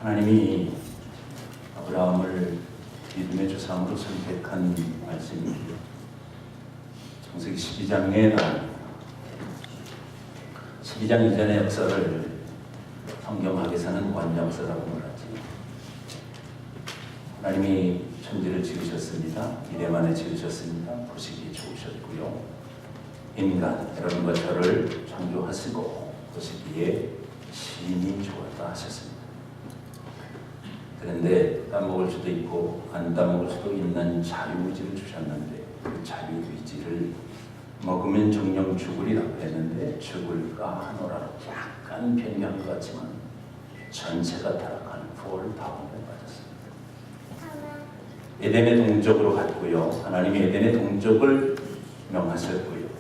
하나님이 아브라함을 믿음의 조상으로 선택한 말씀입니다. 창세기 12장에 나옵니다. 12장 이전의 역사를 성경학에서는 관장서라고 말하지. 하나님이 천지를 지으셨습니다. 이래 만에 지으셨습니다. 보시기에 좋으셨고요. 인간, 여러분과 저를 창조하시고 보시기에 심히 좋았다 하셨습니다. 그런데 따먹을 수도 있고 안 따먹을 수도 있는 자유의지를 주셨는데 그 자유의지를 먹으면 정령 죽으리라고 했는데 죽을까 하노라로 약간 변경한 것 같지만 전체가 타락한 폴 다운에 빠졌습니다. 에덴의 동족으로 갔고요. 하나님이 에덴의 동족을 명하셨고요.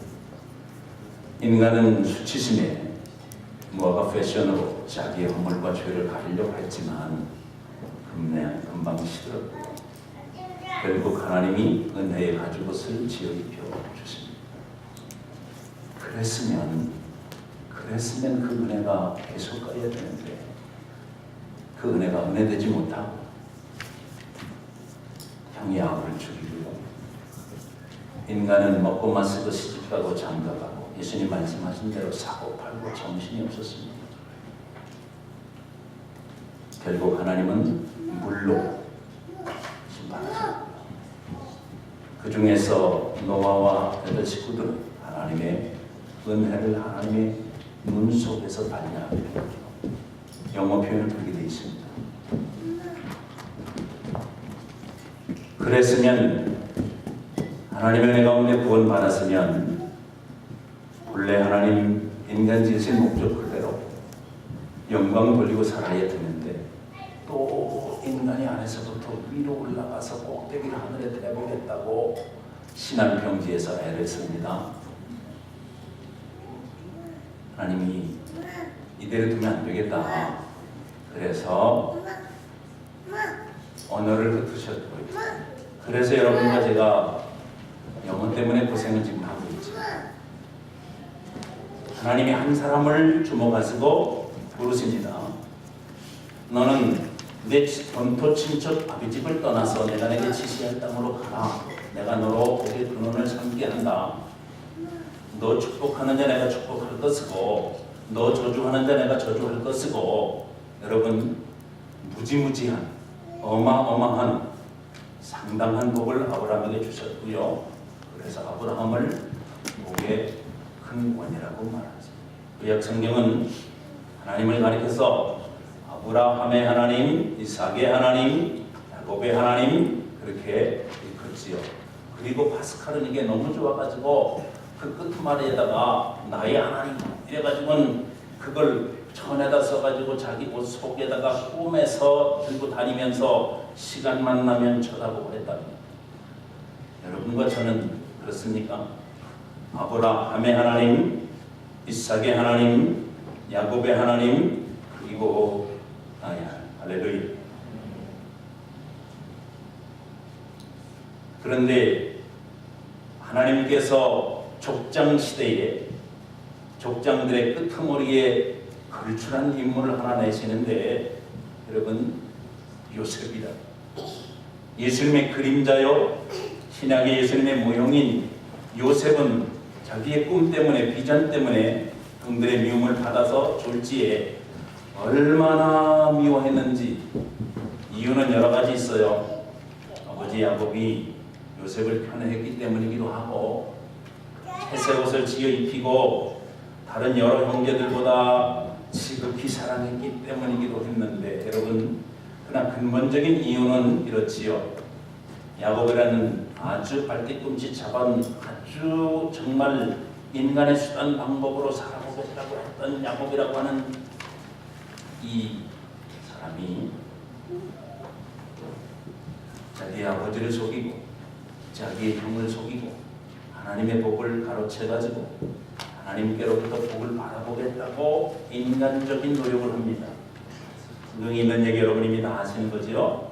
인간은 수치심에 무화과 패션으로 자기의 허물과 죄를 가리려고 했지만 금방 시들었고 결국 하나님이 은혜의 가죽옷을 지어 입혀 주십니다. 그랬으면 그 은혜가 계속 가야 되는데 그 은혜가 은혜되지 못하고 형이 아우를 죽이고요. 인간은 먹고 마시고 시집가고 장가가고 예수님 말씀하신 대로 사고 팔고 정신이 없었습니다. 결국 하나님은 물로 심판하셨고요. 그 중에서 노아와 여덟 식구들은 하나님의 은혜를 하나님의 눈 속에서 발견하게 됩니다. 영어 표현은 그렇게 되어 있습니다. 그랬으면 하나님의 은혜 가운데 구원받았으면 본래 하나님 인간 지으신 목적 그대로 영광 돌리고 살아야 되는데 또 인간이 안에서부터 위로 올라가서 꼭대기를 하늘에 대보겠다고 신앙평지에서 애를 씁니다. 하나님이 이대로 두면 안 되겠다. 그래서 언어를 흩으셨고요. 그래서 여러분과 제가 영혼 때문에 고생을 지금 하고 있죠. 하나님이 한 사람을 주목하시고 부르십니다. 너는 내 본토 친척 아비집을 떠나서 내가 내게 지시할 땅으로 가라. 내가 너로 고개 근원을 삼게 한다. 너 축복하는 자 내가 축복할 것이고 너 저주하는 자 내가 저주할 것이고. 여러분 무지무지한 어마어마한 상당한 복을 아브라함에게 주셨고요. 그래서 아브라함을 복의 큰 원이라고 말하죠. 구약 성경은 하나님을 가리켜서 아브라함의 하나님, 이삭의 하나님, 야곱의 하나님 그렇게 일컫지요. 그리고 파스칼은 이게 너무 좋아가지고 그 끝말에다가 나의 하나님 이래가지고는 그걸 천에다 써가지고 자기 옷 속에다가 꿈에서 들고 다니면서 시간만 나면 쳐다보고 했답니다. 여러분과 저는 그렇습니까? 아브라함의 하나님, 이삭의 하나님, 야곱의 하나님 그리고 할렐루야. 그런데 하나님께서 족장 시대에 족장들의 끄트머리에 걸출한 인물을 하나 내시는데 여러분 요셉이다. 예수님의 그림자요 신약의 예수님의 모형인 요셉은 자기의 꿈 때문에 비전 때문에 형들의 미움을 받아서 졸지에 얼마나 미워했는지 이유는 여러 가지 있어요. 아버지 야곱이 요셉을 편애했기 때문이기도 하고 회색 옷을 지어 입히고 다른 여러 형제들보다 지극히 사랑했기 때문이기도 했는데 여러분 그러나 근본적인 이유는 이렇지요. 야곱이라는 아주 발뒤꿈치 잡은 아주 정말 인간의 수단 방법으로 살아보겠다고 했던 야곱이라고 하는 이 사람이 자기 아버지를 속이고 자기의 형을 속이고 하나님의 복을 가로채가지고 하나님께로부터 복을 받아보겠다고 인간적인 노력을 합니다. 성경에 있는 얘기 여러분이 이미 다 아시는 거지요.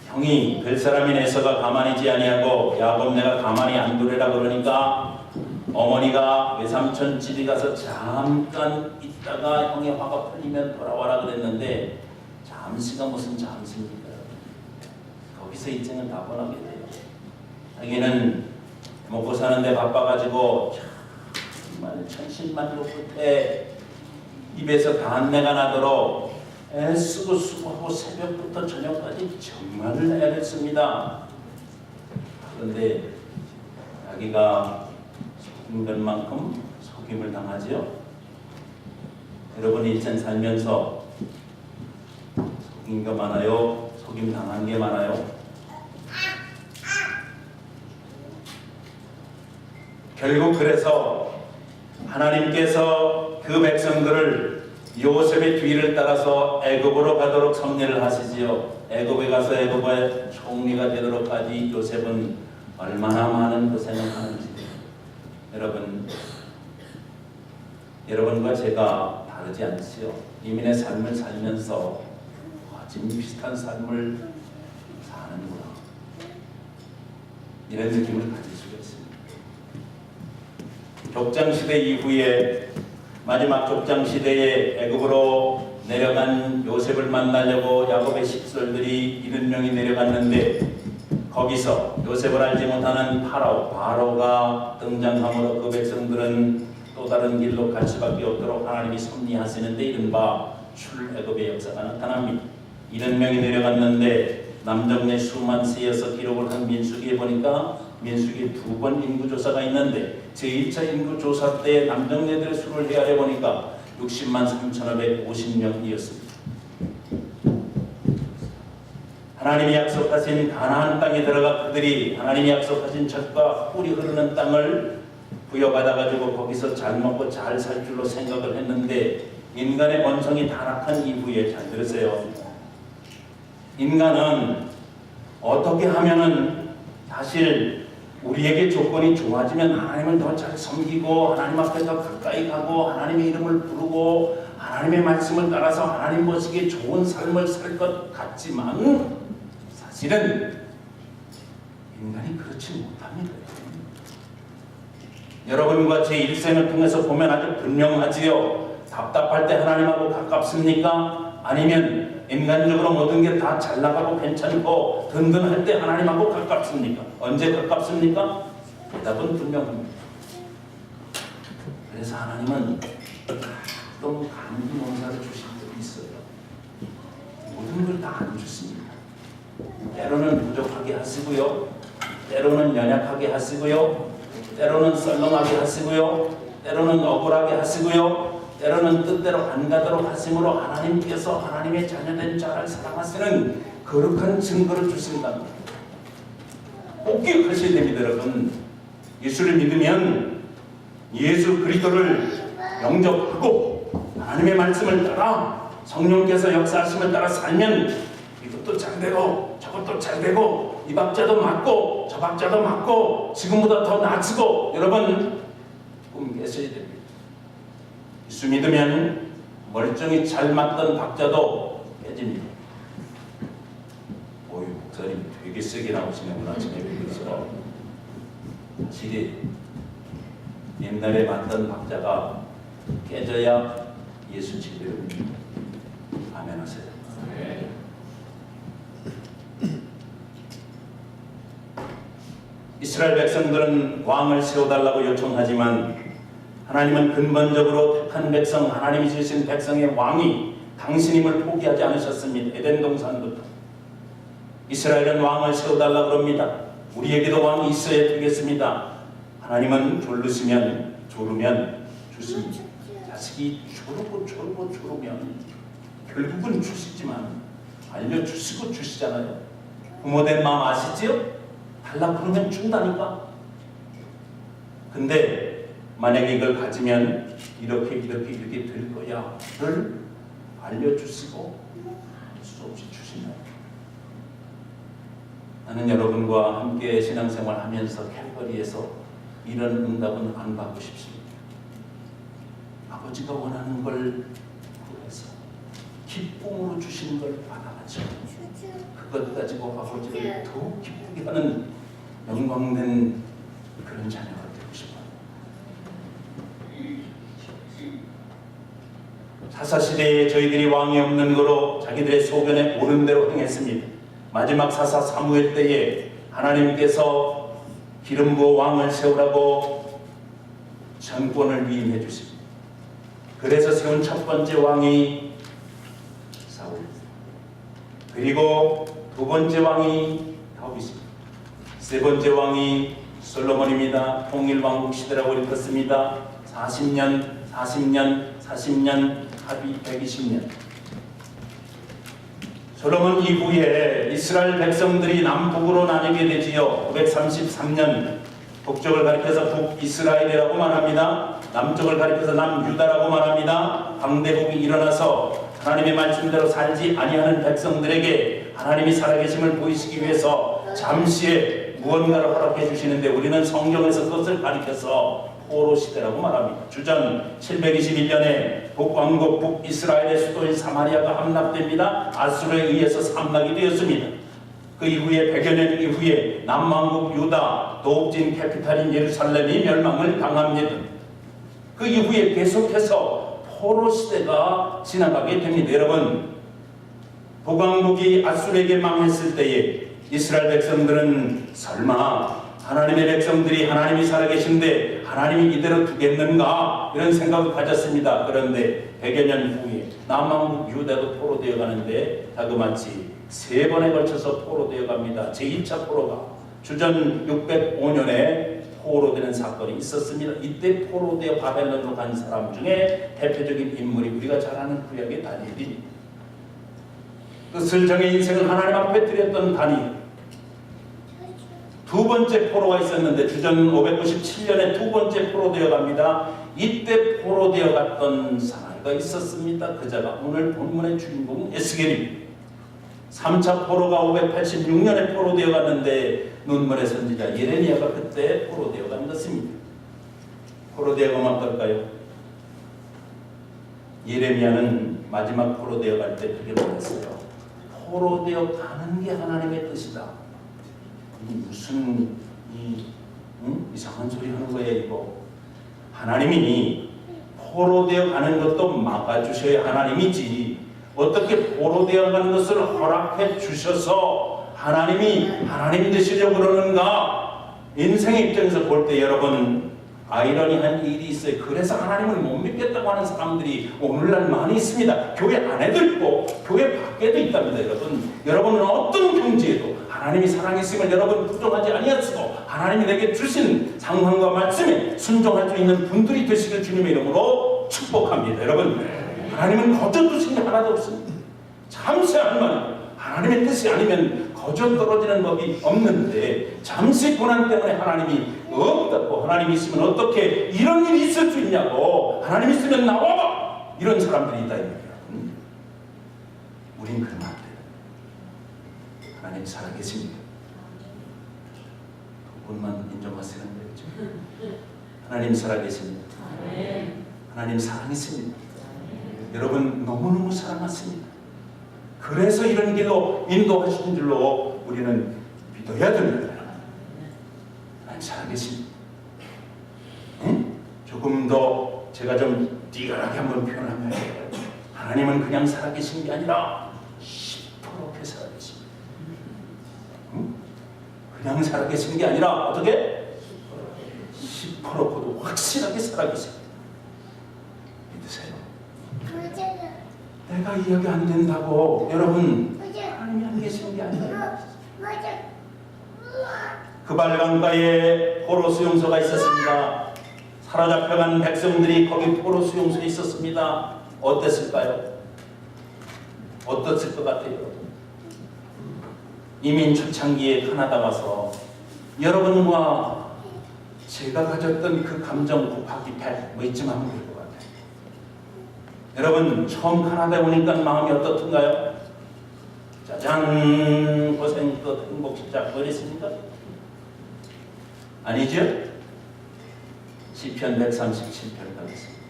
형이 별 사람인 에서가 가만히지 아니하고 야곱 내가 가만히 안 두래라 그러니까 어머니가 외삼촌 집에 가서 잠깐 있다가 형의 화가 풀리면 돌아와라 그랬는데 잠시가 무슨 잠시입니까? 거기서 인생은 다 번하게 돼요. 자기는 먹고 사는데 바빠가지고 정말 천신만고 끝에 입에서 단내가 나도록 애쓰고 수고하고 새벽부터 저녁까지 정말 애를 그런데 자기가 속인 것만큼 속임을 당하지요. 여러분 일생 살면서 속인 거 많아요? 속임 당한 게 많아요? 결국 그래서 하나님께서 그 백성들을 요셉의 뒤를 따라서 애굽으로 가도록 섭리를 하시지요. 애굽에 가서 애굽의 총리가 되도록까지 요셉은 얼마나 많은 고생을 하는지. 여러분과 제가 다르지 않지요. 이민의 삶을 살면서 거진 비슷한 삶을 사는구나, 이런 느낌을 가질 수가 있습니다. 족장시대 이후에 마지막 족장시대에 애굽으로 내려간 요셉을 만나려고 야곱의 식솔들이 70명이 내려갔는데 거기서 요셉을 알지 못하는 바로가 등장함으로 그 백성들은 또 다른 길로 갈 수밖에 없도록 하나님이 섭리하시는데 이른바 출애굽의 역사가 나타납니다. 70명이 내려갔는데 남정네 수만 세어서 기록을 한 민수기에 보니까 민수기 2번 인구조사가 있는데 제1차 인구조사 때 남정네들의 수를 헤아려 보니까 60만 3,550명이었습니다. 하나님이 약속하신 가나안 땅에 들어가 그들이 하나님이 약속하신 젖과 꿀이 흐르는 땅을 부여받아가지고 거기서 잘 먹고 잘 살 줄로 생각을 했는데 인간의 본성이 타락한 이후에, 잘 들으세요, 인간은 어떻게 하면은 사실 우리에게 조건이 좋아지면 하나님을 더 잘 섬기고 하나님 앞에 더 가까이 가고 하나님의 이름을 부르고 하나님의 말씀을 따라서 하나님 보시기에 좋은 삶을 살 것 같지만 사실은 인간이 그렇지 못합니다. 여러분과 제 일생을 통해서 보면 아주 분명하지요. 답답할 때 하나님하고 가깝습니까? 아니면 인간적으로 모든 게 다 잘 나가고 괜찮고 든든할 때 하나님하고 가깝습니까? 언제 가깝습니까? 대답은 분명합니다. 그래서 하나님은 가끔 감기 농사를 주실 때도 있어요. 모든 걸 다 안 주십니다. 때로는 부족하게 하시고요, 때로는 연약하게 하시고요, 때로는 썰렁하게 하시고요, 때로는 억울하게 하시고요, 때로는 뜻대로 안 가도록 하심으로 하나님께서 하나님의 자녀된 자를 사랑하시는 거룩한 증거를 주신답니다. 꼭 기억하셔야 됩니다. 여러분, 예수를 믿으면 예수 그리스도를 영접하고 하나님의 말씀을 따라 성령께서 역사하심을 따라 살면 이것도 잘 되고 저것도 잘 되고 이 박자도 맞고 저 박자도 맞고 지금보다 더 나아지고, 여러분 꿈 깨셔야 됩니다. 예수 믿으면 멀쩡히 잘 맞던 박자도 깨집니다. 오유, 목사님 되게 세게 나오시는구나. 그래서 사실이 옛날에 맞던 박자가 깨져야 예수 제대로 믿습니다. 아멘 하세요. 네. 이스라엘 백성들은 왕을 세워달라고 요청하지만 하나님은 근본적으로 택한 백성, 하나님이 지으신 백성의 왕이 당신임을 포기하지 않으셨습니다. 에덴 동산부터 이스라엘은 왕을 세워달라고 합니다. 우리에게도 왕이 있어야 되겠습니다. 하나님은 졸르면 주십니다. 자식이 졸으면 결국은 주시지만 알려주시고 주시잖아요. 부모된 마음 아시지요? 달라 그러면 준다니까. 근데 만약에 이걸 가지면 이렇게 될 거야를 알려주시고 수없이 주신다. 나는 여러분과 함께 신앙생활 하면서 캘거리에서 이런 응답은 안 받고 싶습니다. 아버지가 원하는 걸 구해서 기쁨으로 주시는 걸 받아가지고 그것 가지고 아버지를 더욱 기쁘게 하는 영광된 그런 자녀가 되고 싶어요. 사사시대에 저희들이 왕이 없는 거로 자기들의 소견에 옳은 대로 행했습니다. 마지막 사사 사무엘 때에 하나님께서 기름 부어 왕을 세우라고 정권을 위임해 주십니다. 그래서 세운 첫 번째 왕이 사울, 그리고 두 번째 왕이 다윗입니다. 세 번째 왕이 솔로몬입니다. 통일왕국 시대라고 읽었습니다. 40년, 합의 120년. 솔로몬 이후에 이스라엘 백성들이 남북으로 나뉘게 되지요. 933년 북쪽을 가리켜서 북이스라엘이라고 말합니다. 남쪽을 가리켜서 남유다라고 말합니다. 강대국이 일어나서 하나님의 말씀대로 살지 아니하는 백성들에게 하나님이 살아계심을 보이시기 위해서 잠시의 무언가를 허락해 주시는데, 우리는 성경에서 그것을 가리켜서 포로 시대라고 말합니다. 주전 721년에 북왕국 북이스라엘의 수도인 사마리아가 함락됩니다. 아수르에 의해서 함락이 되었습니다. 그 이후에 100여 년 이후에 남왕국 유다 도읍진 캐피탈인 예루살렘이 멸망을 당합니다. 그 이후에 계속해서 포로 시대가 지나가게 됩니다. 여러분, 북왕국이 아수르에게 망했을 때에 이스라엘 백성들은 설마 하나님의 백성들이 하나님이 살아계신데 하나님이 이대로 두겠는가, 이런 생각을 가졌습니다. 그런데 100여 년 후에 남왕국 유다도 포로되어 가는데 자그마치 3번에 걸쳐서 포로되어 갑니다. 제2차 포로가 주전 605년에 포로되는 사건이 있었습니다. 이때 포로되어 바벨론으로 간 사람 중에 대표적인 인물이 우리가 잘 아는 구약의 다니엘입니다. 끝을 인생을 하나님 앞에 드렸던 다니엘. 두 번째 포로가 있었는데 주전 597년에 두 번째 포로되어 갑니다. 이때 포로되어 갔던 사나이가 있었습니다. 그자가 오늘 본문의 주인공은 에스겔입니다. 3차 포로가 586년에 포로되어 갔는데 눈물의 선지자 예레미야가 그때 포로되어 간 것입니다. 포로되어 가면 어떨까요? 예레미야는 마지막 포로되어 갈 때 그렇게 말했어요. 포로되어 가는 게 하나님의 뜻이다. 무슨 이상한 소리 하는 거예요, 이거. 하나님이 포로되어 가는 것도 막아주셔야 하나님이지, 어떻게 포로되어 가는 것을 허락해 주셔서 하나님이 하나님 되시려고 그러는가? 인생의 입장에서 볼 때 여러분, 아이러니한 일이 있어요. 그래서 하나님을 못 믿겠다고 하는 사람들이 오늘날 많이 있습니다. 교회 안에도 있고 교회 밖에도 있답니다. 여러분은 어떤 경지에도 하나님이 사랑했음을 여러분 부정하지 아니하시고 하나님이 내게 주신 상황과 말씀에 순종할 수 있는 분들이 되시길 주님의 이름으로 축복합니다. 여러분, 하나님은 거저두신 게 하나도 없습니다. 잠시 한만 하나님의 뜻이 아니면 거저 떨어지는 법이 없는데, 잠시 고난 때문에 하나님이 없다고, 하나님이 있으면 어떻게 이런 일이 있을 수 있냐고, 하나님 있으면 나와봐, 이런 사람들이 있다. 우린 그러면 안 돼요. 하나님 살아계십니다. 두 분만 인정하시는 거죠. 하나님 살아계십니다. 하나님 사랑했습니다. 여러분 너무너무 사랑하십니다. 그래서 이런 길로 인도하시는 줄로 우리는 믿어야 됩니다. 하나님 살아계십니다. 조금 더 제가 좀 띠가하게 한번 표현하면, 하나님은 그냥 살아계신 게 아니라 10%게 살아계십니다. 그냥 살아계신 게 아니라 어떻게? 10%도 확실하게 살아계십니다. 믿으세요. 내가 이야기 안 된다고 여러분 하나님이 안 계시는 게 아니라, 그 발강가에 포로 수용소가 있었습니다. 사로잡혀간 백성들이 거기 포로 수용소에 있었습니다. 어땠을까요? 어떻을 것 같아요? 이민 초창기에 카나다 와서 여러분과 제가 가졌던 그 감정 곱하기 100 뭐 이쯤 하면 될 것 같아요. 여러분 처음 카나다에 오니까 마음이 어떻던가요? 짜잔, 고생 끝, 행복 시작, 그랬습니까? 아니죠? 시편 137편 가겠습니다.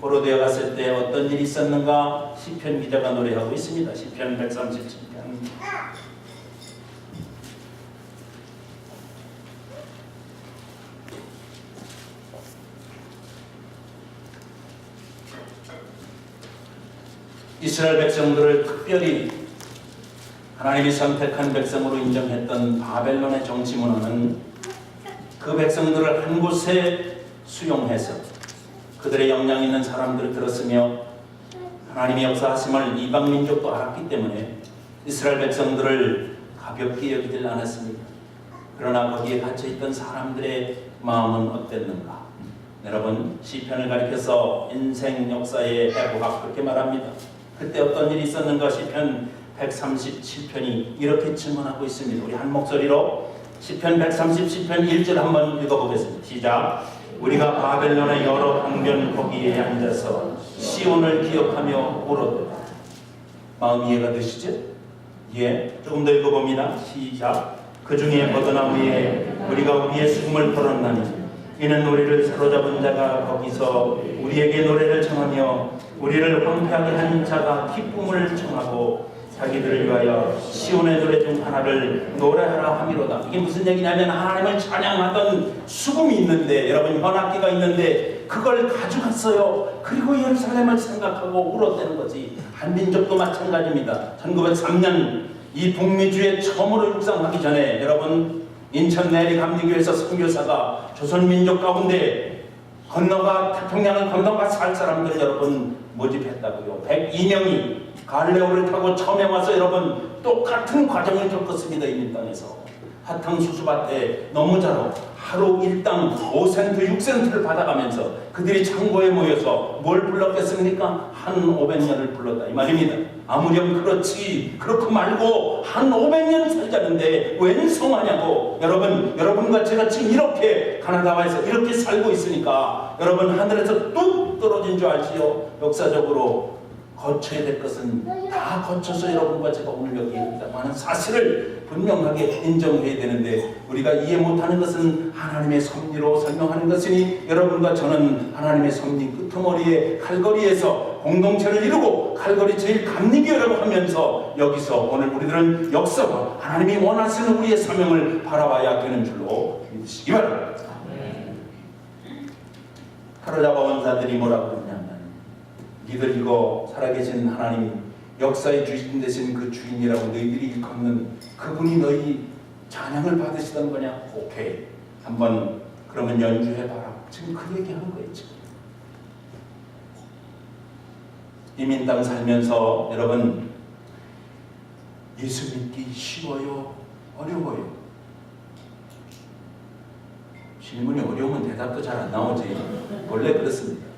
포로되어 갔을 때 어떤 일이 있었는가? 시편 기자가 노래하고 있습니다. 시편 137편. 이스라엘 백성들을 특별히 하나님이 선택한 백성으로 인정했던 바벨론의 정치 문화는 그 백성들을 한 곳에 수용해서 그들의 역량 있는 사람들을 들었으며 하나님의 역사하심을 이방 민족도 알았기 때문에 이스라엘 백성들을 가볍게 여기질 않았습니다. 그러나 거기에 갇혀있던 사람들의 마음은 어땠는가? 여러분, 시편을 가리켜서 인생 역사의 해부학 그렇게 말합니다. 그때 어떤 일이 있었는가? 시편 137편이 이렇게 증언하고 있습니다. 우리 한 목소리로 시편 137편 1절 한번 읽어보겠습니다. 시작. 우리가 바벨론의 여러 강변 거기에 앉아서 시온을 기억하며 울었다. 마음 이해가 되시죠? 예, 조금 더 읽어봅니다. 시작. 그 중에 버드나무 위에 우리가 우리의 수금을 걸었나니 이는 우리를 사로잡은 자가 거기서 우리에게 노래를 청하며 우리를 황폐하게 한 자가 기쁨을 청하고 자기들을 위하여 시온의 노래 중 하나를 노래하라 함이로다. 이게 무슨 얘기냐면 하나님을 찬양하던 수금이 있는데, 여러분 현악기가 있는데 그걸 가져갔어요. 그리고 예루살렘을 생각하고 울었다는 거지. 한민족도 마찬가지입니다. 1903년 이 북미주에 처음으로 육상하기 전에 여러분 인천 내리 감리교에서 선교사가 조선민족 가운데 태평양을 건너가 살 사람들 여러분 모집했다고요. 102명이 갈레오를 타고 처음에 와서 여러분 똑같은 과정을 겪었습니다. 이민 땅에서 사탕수수밭에 너무 자로 하루 일당 5센트 6센트를 받아가면서 그들이 창고에 모여서 뭘 불렀겠습니까? 한 500년을 불렀다 이 말입니다. 아무렴 그렇지 그렇고 말고 한 500년 살자는데 웬 성하냐고. 여러분과 제가 지금 이렇게 가나다와에서 이렇게 살고 있으니까 여러분 하늘에서 뚝 떨어진 줄 알지요? 역사적으로 거쳐야 될 것은 다 거쳐서 여러분과 제가 오늘 여기 있다는 사실을 분명하게 인정해야 되는데 우리가 이해 못하는 것은 하나님의 섭리로 설명하는 것이니 여러분과 저는 하나님의 섭리 끄트머리에 칼거리에서 공동체를 이루고 칼거리 제일 감리교라고 하면서 여기서 오늘 우리들은 역사와 하나님이 원하시는 우리의 사명을 바라봐야 되는 줄로 믿으시기 바랍니다. 사로잡아 온 자들이 뭐라고 그러냐면 니들 이거 살아계신 하나님 역사의 주인 되신 그 주인이라고 너희들이 일컫는 그분이 너희 찬양을 받으시던 거냐? 오케이 한번 그러면 연주해봐라. 지금 그 얘기하는 거예요. 지금 이민 땅 살면서 여러분 예수 믿기 쉬워요? 어려워요? 질문이 어려우면 대답도 잘 안 나오지. 원래 그렇습니다.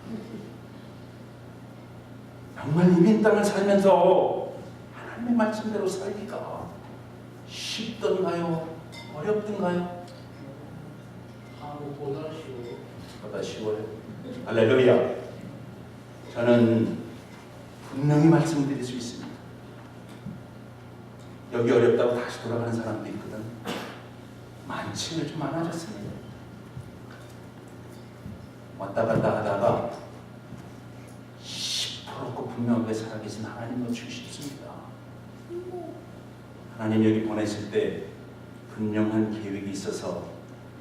정말 이민 땅을 살면서 하나님의 말씀대로 살기가 쉽던가요? 어렵던가요? 보다 쉬워요. 할렐루야. 저는 분명히 말씀드릴 수 있습니다. 여기 어렵다고 다시 돌아가는 사람도 있거든. 많지는 좀 많아졌습니다. 왔다 갔다 하다가 그렇고 분명하게 살아계신 하나님을 주고 싶습니다. 하나님 여기 보내실 때 분명한 계획이 있어서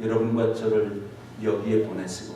여러분과 저를 여기에 보내시고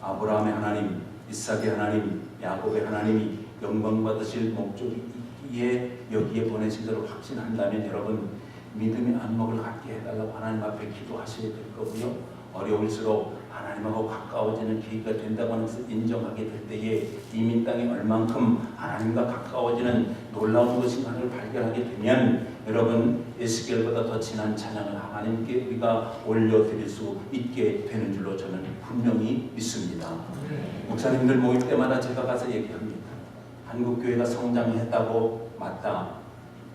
아브라함의 하나님, 이삭의 하나님, 야곱의 하나님이 영광 받으실 목적이 있기에 여기에 보내신 것을 확신한다면 여러분 믿음의 안목을 갖게 해달라고 하나님 앞에 기도하셔야 될 거고요. 어려울수록 하나님하고 가까워지는 계기가 된다고 하는 것을 인정하게 될 때에 이민 땅이 얼만큼 하나님과 가까워지는 놀라운 것인가를 발견하게 되면 여러분 에스겔보다 더 진한 찬양을 하나님께 우리가 올려드릴 수 있게 되는 줄로 저는 분명히 믿습니다. 목사님들 모일 때마다 제가 가서 얘기합니다. 한국교회가 성장했다고 맞다.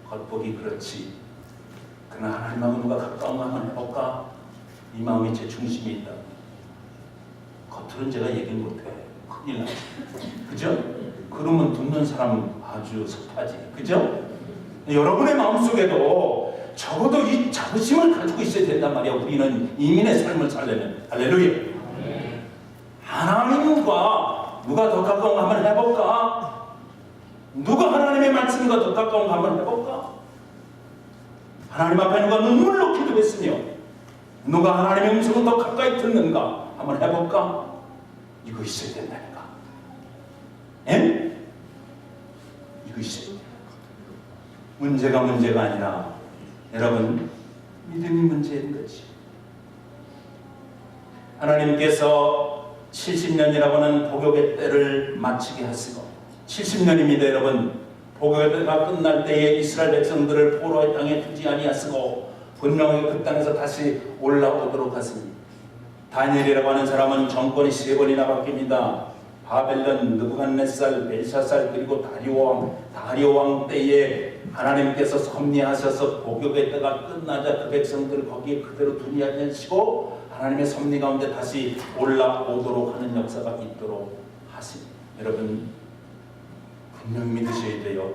겉보기 그렇지. 그러나 하나님하고 누가 가까운 거 한번 해볼까? 이 마음이 제 중심에 있다. 겉으로는 제가 얘기 못해. 큰일 나지. 그죠? 그러면 듣는 사람 아주 섭하지. 그죠? 여러분의 마음속에도 적어도 이 자부심을 가지고 있어야 된단 말이야. 우리는 이민의 삶을 살려면. 할렐루야. 하나님과 누가 더 가까운 거 한번 해볼까? 누가 하나님의 말씀과 더 가까운 거 한번 해볼까? 하나님 앞에 누가 눈물로 기도했으며 누가 하나님의 음성을 더 가까이 듣는가 한번 해볼까? 이거 있어야 된다니까. 에? 이거 있어요. 문제가 아니라 여러분 믿음이 문제인 거지. 하나님께서 70년이라고 하는 복역의 때를 마치게 하시고 70년입니다. 여러분 복역의 때가 끝날 때에 이스라엘 백성들을 포로의 땅에 두지 아니하시고 분명히 그 땅에서 다시 올라오도록 하십니다. 다니엘이라고 하는 사람은 정권이 3번이나 바뀝니다. 바벨론, 느부갓네살, 벨샤살 그리고 다리오 왕 때에 하나님께서 섭리하셔서 복역의 때가 끝나자 그 백성들을 거기에 그대로 두지 않으시고 하나님의 섭리 가운데 다시 올라오도록 하는 역사가 있도록 하십니다. 여러분 분명히 믿으셔야 돼요.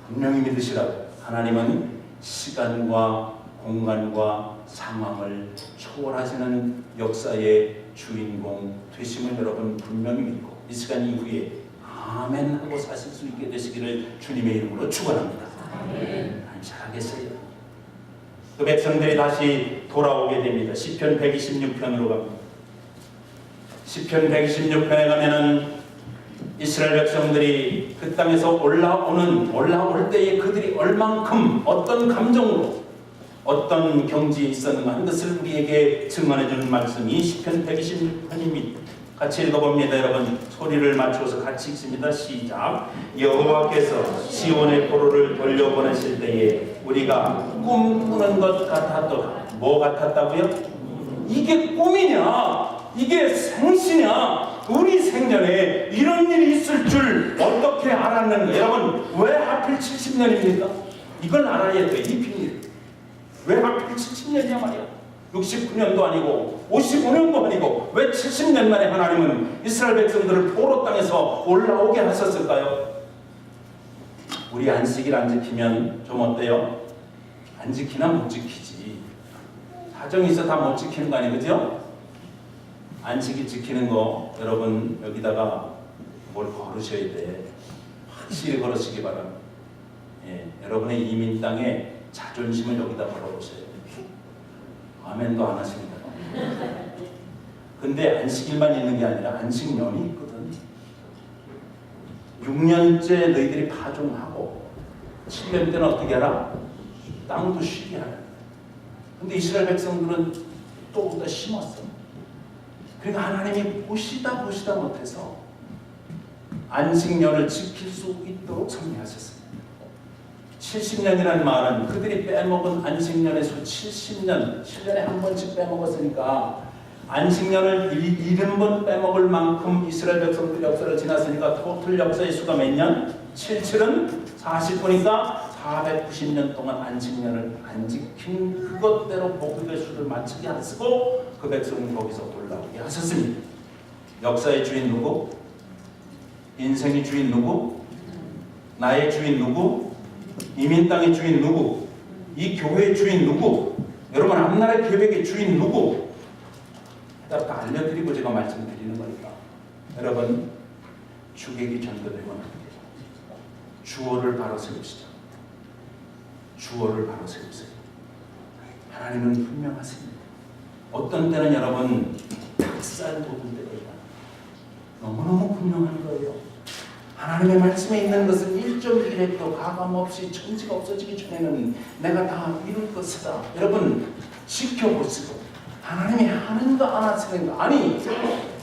분명히 믿으시라고. 하나님은 시간과 공간과 상황을 초월하시는 역사의 주인공 되심을 여러분 분명히 믿고 이 시간 이후에 아멘 하고 사실 수 있게 되시기를 주님의 이름으로 축원합니다. 아멘. 잘하겠어요. 그 백성들이 다시 돌아오게 됩니다. 시편 126편으로 갑니다. 시편 126편에 가면은 이스라엘 백성들이 그 땅에서 올라올 때에 그들이 얼만큼 어떤 감정으로 어떤 경지에 있었는가 하는 것을 우리에게 증언해 주는 말씀이 시편 126편입니다. 같이 읽어봅니다. 여러분 소리를 맞춰서 같이 읽습니다. 시작. 여호와께서 시온의 포로를 돌려보내실 때에 우리가 꿈꾸는 것 같았더라. 뭐 같았다고요? 이게 꿈이냐? 이게 생시냐? 우리 생전에 이런 일이 있을 줄 어떻게 알았는가? 여러분 왜 하필 70년입니까? 이걸 알아야 돼. 이 비밀. 왜 하필 70년이야 말이야? 69년도 아니고 55년도 아니고 왜 70년 만에 하나님은 이스라엘 백성들을 포로 땅에서 올라오게 하셨을까요? 우리 안식일 안 지키면 좀 어때요? 안 지키나 못 지키지. 사정이 있어 다 못 지키는 거 아니에요? 그죠? 안식일 지키는 거 여러분 여기다가 뭘 걸으셔야 돼. 확실히 걸으시기 바랍니다. 예, 여러분의 이민 땅에 자존심을 여기다 걸어보세요. 아멘도 안 하십니다. 근데 안식일만 있는 게 아니라 안식년이 있거든. 6년째 너희들이 파종하고 7년 때는 어떻게 하라? 땅도 쉬게 하라. 근데 이스라엘 백성들은 또 보다 심었어. 그러니까 하나님이 보시다 못해서 안식년을 지킬 수 있도록 섭리하셨습니다. 70년이라는 말은 그들이 빼먹은 안식년에서 70년, 7년에 한 번씩 빼먹었으니까 안식년을 70번 빼먹을 만큼 이스라엘 백성들 역사를 지났으니까 토탈 역사의 수가 몇 년? 77은 40분이니까 490년 동안 안식년을 안 지킨 그것대로 복음의 수를 맞추게 하시고 그 백성은 거기서 올라오게 하셨습니다. 역사의 주인 누구? 인생의 주인 누구? 나의 주인 누구? 이민 땅의 주인 누구? 이 교회의 주인 누구? 여러분 앞나라의 계획의 주인 누구? 다 알려드리고 제가 말씀드리는 거니까 여러분 주객이 전도되고 나면 주어를 바로 세우시죠. 주어를 바로 세우세요. 하나님은 분명하십니다. 어떤 때는 여러분 닭살 돋을 때가 있다. 너무너무 분명한 거예요. 하나님의 말씀에 있는 것은 1.1획도 가감없이 천지가 없어지기 전에는 내가 다 이룰 것이다. 여러분 지켜보시고 하나님이 하는가 안 하시는가. 아니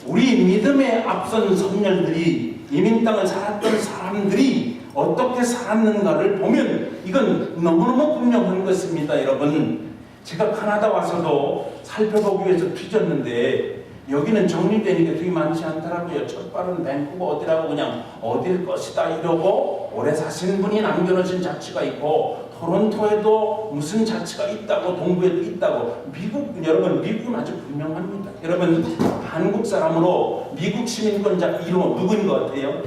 우리 믿음에 앞선 선열들이 이민 땅을 살았던 사람들이 어떻게 살았는가를 보면 이건 너무너무 분명한 것입니다. 여러분 제가 캐나다 와서도 살펴보기 위해서 뒤졌는데 여기는 정리되는 게 되게 많지 않더라고요. 첫 발은 밴쿠버 어디라고 그냥 어딜 것이다 이러고 오래 사신 분이 남겨놓으신 자취가 있고 토론토에도 무슨 자취가 있다고 동부에도 있다고. 미국 여러분 미국은 아주 분명합니다. 여러분 한국 사람으로 미국 시민권자 1호 누구인 것 같아요?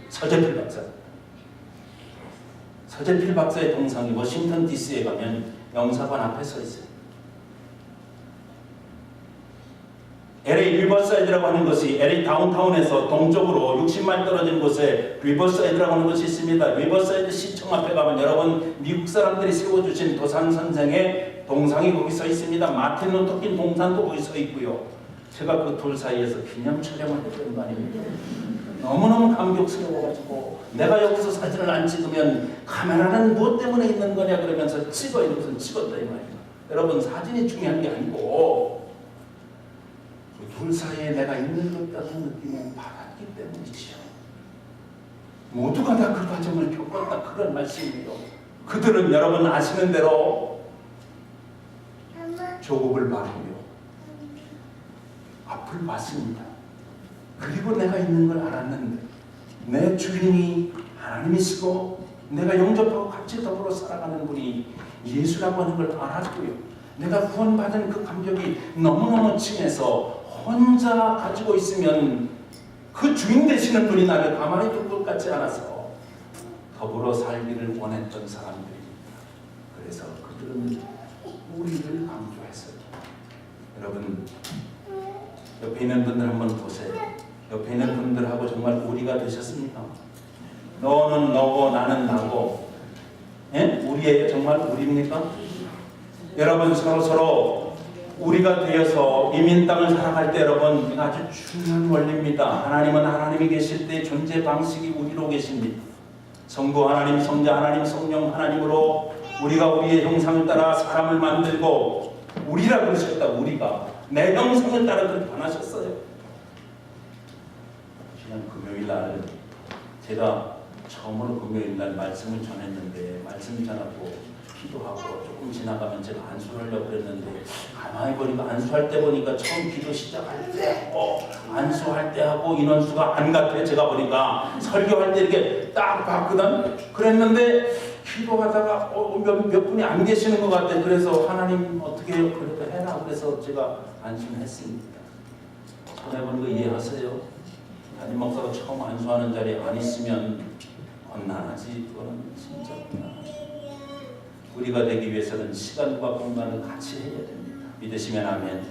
서재필 박사. 서재필 박사의 동상이 워싱턴 DC에 가면 영사관 앞에 서 있어요. LA 리버사이드라고 하는 것이 LA 다운타운에서 동쪽으로 60마일 떨어진 곳에 리버사이드라고 하는 것이 있습니다. 리버사이드 시청 앞에 가면 여러분 미국 사람들이 세워주신 도산 선생의 동상이 거기 서 있습니다. 마틴 루터 킹 동상도 거기 서 있고요. 제가 그 둘 사이에서 기념 촬영을 했던 거 아닙니까? 너무너무 감격스러워가지고 내가 여기서 사진을 안 찍으면 카메라는 무엇 때문에 있는 거냐 그러면서 찍어 이러면서 찍었다 이 말이에요. 여러분 사진이 중요한 게 아니고 둘 사이에 내가 있는 것 같은 느낌을 받았기 때문이지요. 모두가 다 그 과정을 겪었다 그런 말씀이에요. 그들은 여러분 아시는 대로 조국을 바르며 앞을 봤습니다. 그리고 내가 있는 걸 알았는데 내 주인이 하나님이시고 내가 영접하고 같이 더불어 살아가는 분이 예수라고 하는 걸 알았고요. 내가 구원받은 그 감격이 너무너무 심해서 혼자 가지고 있으면 그 주인 되시는 분이 나를 가만히 둘 것 같지 않아서 더불어 살기를 원했던 사람들입니다. 그래서 그들은 우리를 강조했어요. 여러분 옆에 있는 분들 한번 보세요. 옆에 있는 분들하고 정말 우리가 되셨습니까? 너는 너고 나는 나고, 예? 우리의 정말 우리입니까? 여러분 서로 우리가 되어서 이민 땅을 살아갈 때 여러분 이거 아주 중요한 원리입니다. 하나님은 하나님이 계실 때 존재 방식이 우리로 계십니다. 성부 하나님, 성자 하나님, 성령 하나님으로 우리가 우리의 형상을 따라 사람을 만들고 우리라 그러셨다. 우리가 내 형상을 따라 그렇게 변하셨어요. 지난 금요일날 제가 처음으로 금요일날 말씀을 전했는데 말씀 전하고 기도하고 조금 지나가면 제가 안수를 하려고 그랬는데 가만히 보니까 안수할 때 보니까 처음 기도 시작할 때 안수할 때 하고 인원수가 안 같아. 제가 보니까 설교할 때 이렇게 딱 봤거든. 그랬는데 기도하다가 몇 분이 안 계시는 것 같아. 그래서 하나님 어떻게 그래도 해라. 그래서 제가 안수를 했습니다. 손해보는 거 이해하세요? 담임 목사가 처음 안수하는 자리에 안 있으면 곤란하지. 그거는 진짜 곤란하지. 우리가 되기 위해서는 시간과 공간을 같이 해야 됩니다. 믿으시면 아멘.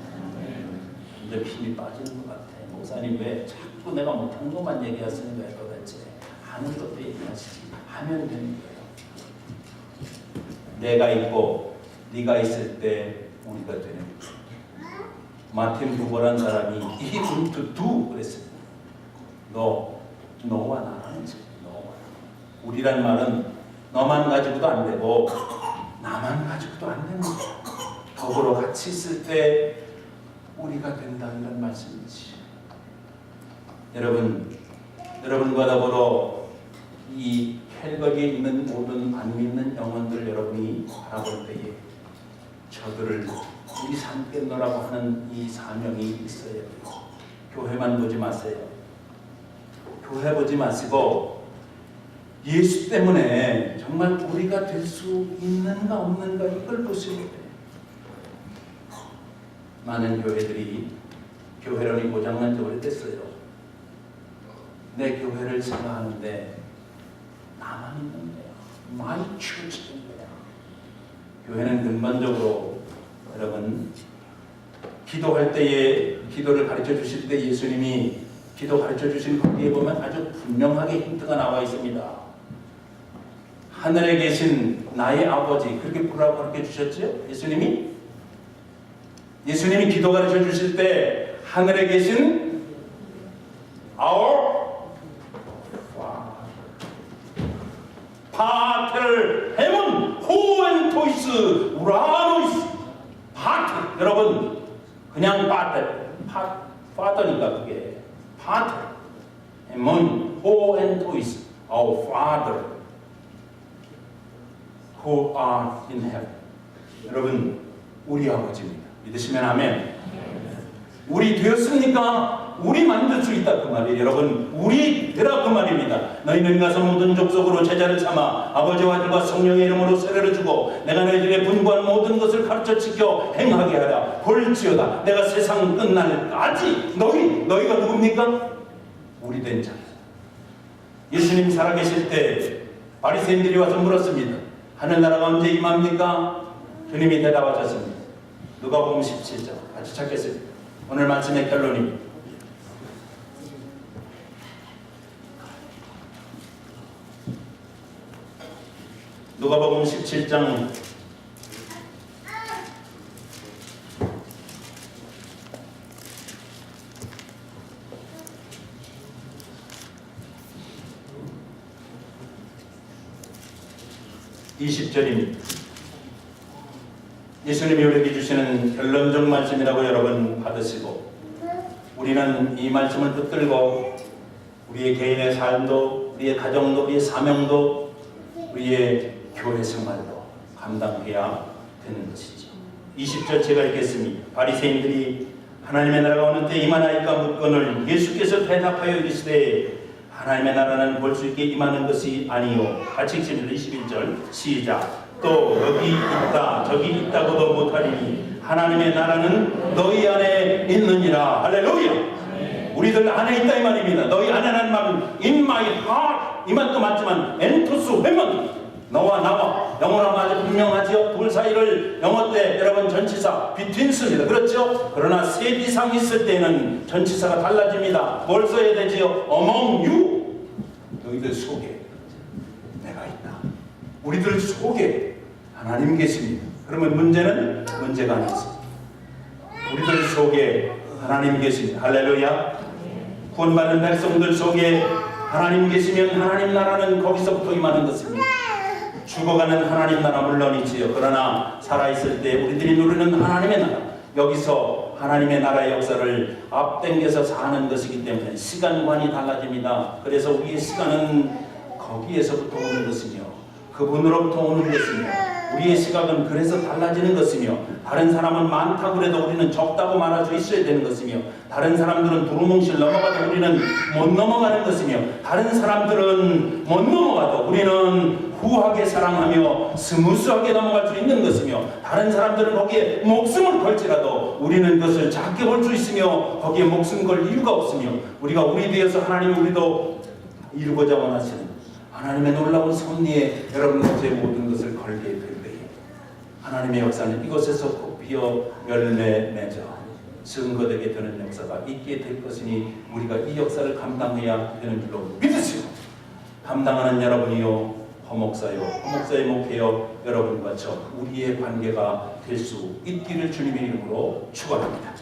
근데 힘이 빠지는 것 같아. 목사님 왜 자꾸 내가 못한 것만 얘기하시는 거예요? 도대체 하는 것도 얘기하시지. 하면 되는 거예요. 내가 있고 네가 있을 때 우리가 되는 거예요. 마틴 부버란 사람이 he to do 그랬습니다. 너와 나라는 지 너와 우리란 말은 너만 가지고도 안 되고 나만 가지고도 안 되는 거야. 더불어 같이 있을 때 우리가 된다는 말씀이지. 여러분과 더불어 이 캘거리에 있는 모든 안 믿는 영혼들 여러분이 바라볼 때에 저들을 우리 삼겠노라고 하는 이 사명이 있어요. 교회만 보지 마세요. 교회 보지 마시고 예수 때문에 정말 우리가 될 수 있는가 없는가 이걸 보시면 돼요. 많은 교회들이 교회론이 고장난 지 오래됐어요. 내 교회를 생각하는데 나만 있는 거야. 많이 치우치는 거야. 교회는 근본적으로 여러분 기도할 때에 기도를 가르쳐 주실 때 예수님이 기도 가르쳐 주신 거기에 보면 아주 분명하게 힌트가 나와 있습니다. 하늘에 계신 나의 아버지 그렇게 부르라고 가르쳐 주셨죠? 예수님이 기도 가르쳐 주실 때 하늘에 계신 our 파ter heaven 호엔토이스 우라노이스 파트 여러분 그냥 파터니까 그게 파트 heaven 호엔토이스 our father who are in heaven. 여러분 우리 아버지입니다. 믿으시면 아멘. 우리 되었습니까? 우리 만들 수 있다 그 말이에요. 여러분 우리 되라 그 말입니다. 너희는 가서 모든 족속으로 제자를 삼아 아버지와 아들과 성령의 이름으로 세례를 주고 내가 너희들의 분부한 모든 것을 가르쳐 지켜 행하게 하라. 볼지어다 내가 세상 끝날까지 너희가 누굽니까? 우리 된 자. 예수님 살아계실 때 바리새인들이 와서 물었습니다. 하늘나라가 언제 임합니까? 주님이 대답하셨습니다. 누가복음 17장 같이 찾겠습니다. 오늘 말씀의 결론입니다. 누가복음 17장 1 20절입니다. 예수님이 우리에게 주시는 결론적 말씀이라고 여러분 받으시고, 우리는 이 말씀을 붙들고 우리의 개인의 삶도, 우리의 가정도, 우리의 사명도, 우리의 교회 생활도 감당해야 되는 것이죠. 20절 제가 읽겠습니다. 바리새인들이 하나님의 나라가 어느 때 임하나이까 묻거늘 예수께서 대답하여 이르시되 하나님의 나라는 볼 수 있게 임하는 것이 아니요. 같이 읽습니다. 21절 시작. 또 여기 있다 저기 있다고도 못하리니 하나님의 나라는 너희 안에 있느니라. 할렐루야. 우리들 안에 있다 이 말입니다. 너희 안에라는 말은 in my heart 이 말도 맞지만 엔토스 회문, 너와 나와 영어로 아주 분명하지요. 둘 사이를 영어 때 여러분 전치사 betweens입니다. 그렇죠? 그러나 셋 이상 있을 때는 전치사가 달라집니다. 뭘 써야 되지요? among you, 너희들 속에 내가 있다. 우리들 속에 하나님 계십니다. 그러면 문제가 안 있습니다. 우리들 속에 하나님 계십니다. 할렐루야. 구원받는 백성들 속에 하나님 계시면 하나님 나라는 거기서부터 임하는 것입니다. 죽어가는 하나님 나라 물론이지요. 그러나 살아있을 때 우리들이 누리는 하나님의 나라, 여기서 하나님의 나라의 역사를 앞당겨서 사는 것이기 때문에 시간관이 달라집니다. 그래서 우리의 시간은 거기에서부터 오는 것이며 그분으로부터 오는 것이며 우리의 시각은 그래서 달라지는 것이며 다른 사람은 많다고 해도 우리는 적다고 말할 수 있어야 되는 것이며 다른 사람들은 두루뭉실 넘어가도 우리는 못 넘어가는 것이며 다른 사람들은 못 넘어가도 우리는 후하게 사랑하며 스무스하게 넘어갈 수 있는 것이며 다른 사람들은 거기에 목숨을 걸지라도 우리는 그것을 작게 볼 수 있으며 거기에 목숨 걸 이유가 없으며 우리가 우리 되어서 하나님이 우리도 이루고자 원하시는 하나님의 놀라운 섭리에 여러분 제 모든 것을 걸게 될 때에 하나님의 역사는 이곳에서 꼭 피어 열매 맺어 증거되게 되는 역사가 있게 될 것이니 우리가 이 역사를 감당해야 되는 줄로 믿으시고 감당하는 여러분이요 허목사의 목회여 여러분과 저 우리의 관계가 될 수 있기를 주님의 이름으로 축원합니다.